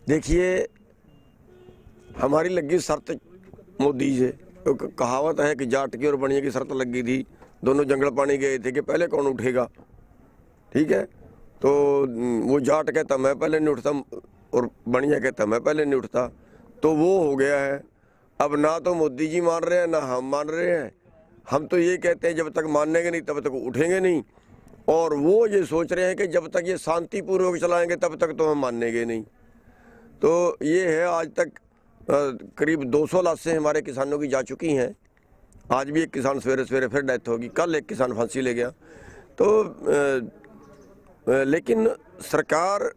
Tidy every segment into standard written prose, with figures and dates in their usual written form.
देखिए, हमारी लगी शर्त मोदी से। तो कहावत है कि जाट की और बनिया की शर्त लगी थी, दोनों जंगल पानी गए थे कि पहले कौन उठेगा। ठीक है, तो वो जाट कहता मैं पहले नहीं उठता और बनिया कहता मैं पहले नहीं उठता, तो वो हो गया है। अब ना तो मोदी जी मान रहे हैं ना हम मान रहे हैं। हम तो ये कहते हैं जब तक मानेंगे नहीं तब तक उठेंगे नहीं, और वो ये सोच रहे हैं कि जब तक ये शांतिपूर्वक चलाएंगे तब तक तो हम मानेंगे नहीं। तो ये है, आज तक करीब 200 लाशें हमारे किसानों की जा चुकी हैं। आज भी एक किसान सवेरे सवेरे फिर डेथ होगी, कल एक किसान फांसी ले गया। तो लेकिन सरकार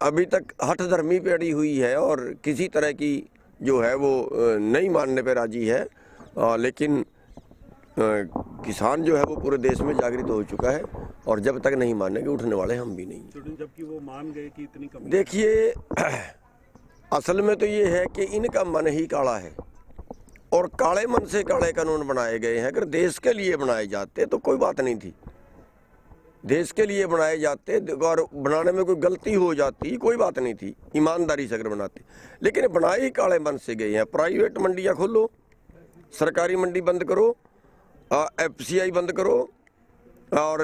अभी तक हठधर्मी पे अड़ी हुई है और किसी तरह की जो है वो नहीं मानने पे राजी है। लेकिन किसान जो है वो पूरे देश में जागृत हो चुका है, और जब तक नहीं मानेंगे उठने वाले हम भी नहीं। जबकि वो मान गए कि इतनी कमी। देखिए, असल में तो ये है कि इनका मन ही काला है, और काले मन से काले कानून बनाए गए हैं। अगर देश के लिए बनाए जाते तो कोई बात नहीं थी, देश के लिए बनाए जाते और बनाने में कोई गलती हो जाती कोई बात नहीं थी, ईमानदारी से अगर बनाते। लेकिन बनाए ही काले मन से गए हैं। प्राइवेट मंडियां खोलो, सरकारी मंडी बंद करो, FCI बंद करो, और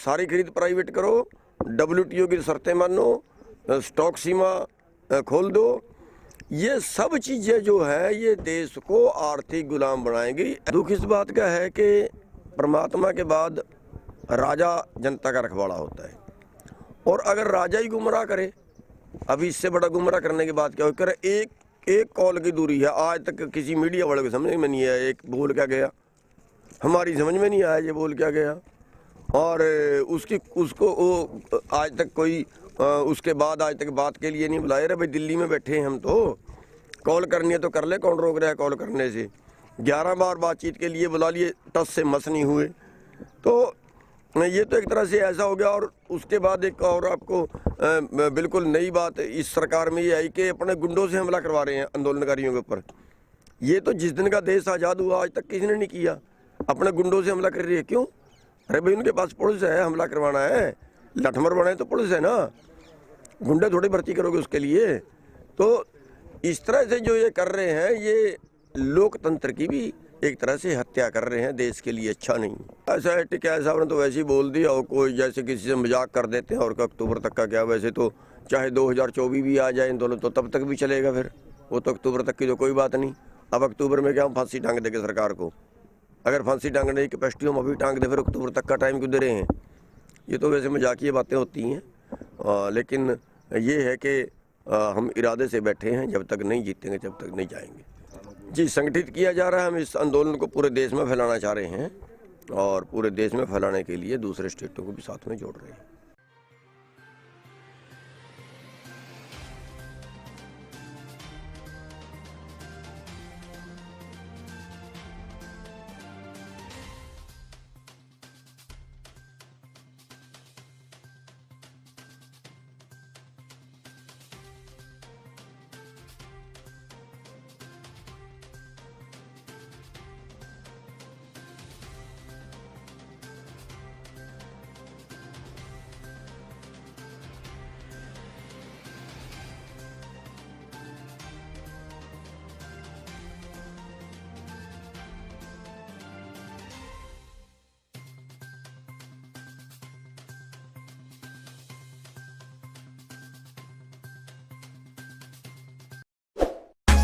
सारी खरीद प्राइवेट करो, WTO की शर्तें मानो, स्टॉक सीमा खोल दो। ये सब चीज़ें जो है ये देश को आर्थिक गुलाम बनाएंगी। दुख इस बात का है कि परमात्मा के बाद राजा जनता का रखवाला होता है, और अगर राजा ही गुमराह करे, अभी इससे बड़ा गुमराह करने की बात क्या हो करे। एक कॉल की दूरी है, आज तक किसी मीडिया वाले को समझ में नहीं आया एक बोल क्या गया, हमारी समझ में नहीं आया ये बोल क्या गया। और उसको वो आज तक कोई उसके बाद आज तक बात के लिए नहीं बुलाए। रहे भाई, दिल्ली में बैठे हैं हम, तो कॉल करनी है तो कर ले, कौन रोक रहा है कॉल करने से। 11 बार बातचीत के लिए बुला लिए, टस से मस नहीं हुए। तो ये तो एक तरह से ऐसा हो गया। और उसके बाद एक और आपको बिल्कुल नई बात इस सरकार में ये आई कि अपने गुंडों से हमला करवा रहे हैं आंदोलनकारियों के ऊपर। ये तो जिस दिन का देश आज़ाद हुआ आज तक किसी ने नहीं किया, अपने गुंडों से हमला कर रही है। क्यों? अरे भाई, उनके पास पुलिस है, हमला करवाना है, लठमर बने तो पुलिस है ना, गुंडे थोड़ी भर्ती करोगे उसके लिए। तो इस तरह से जो ये कर रहे हैं, ये लोकतंत्र की भी एक तरह से हत्या कर रहे हैं, देश के लिए अच्छा नहीं। ऐसा है, टिकैत साहब ने तो वैसे ही बोल दिया, और कोई जैसे किसी से मजाक कर देते हैं, और अक्टूबर तक का क्या, वैसे तो चाहे 2024 भी आ जाए आंदोलन तो तब तक भी चलेगा, फिर वो तो अक्टूबर तक की तो कोई बात नहीं। अब अक्टूबर में क्या हम फांसी टांग देंगे सरकार को? अगर फांसी टांगने की कैपेसिटी हम अभी टांग दे, फिर अक्टूबर तक का टाइम क्यों दे रहे हैं? ये तो वैसे मजाकिया बातें होती हैं। लेकिन ये है कि हम इरादे से बैठे हैं, जब तक नहीं जीतेंगे जब तक नहीं जाएंगे। जी, संगठित किया जा रहा है। हम इस आंदोलन को पूरे देश में फैलाना चाह रहे हैं, और पूरे देश में फैलाने के लिए दूसरे स्टेटों को भी साथ में जोड़ रहे हैं।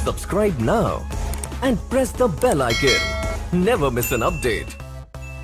Subscribe now and press the bell icon. Never miss an update.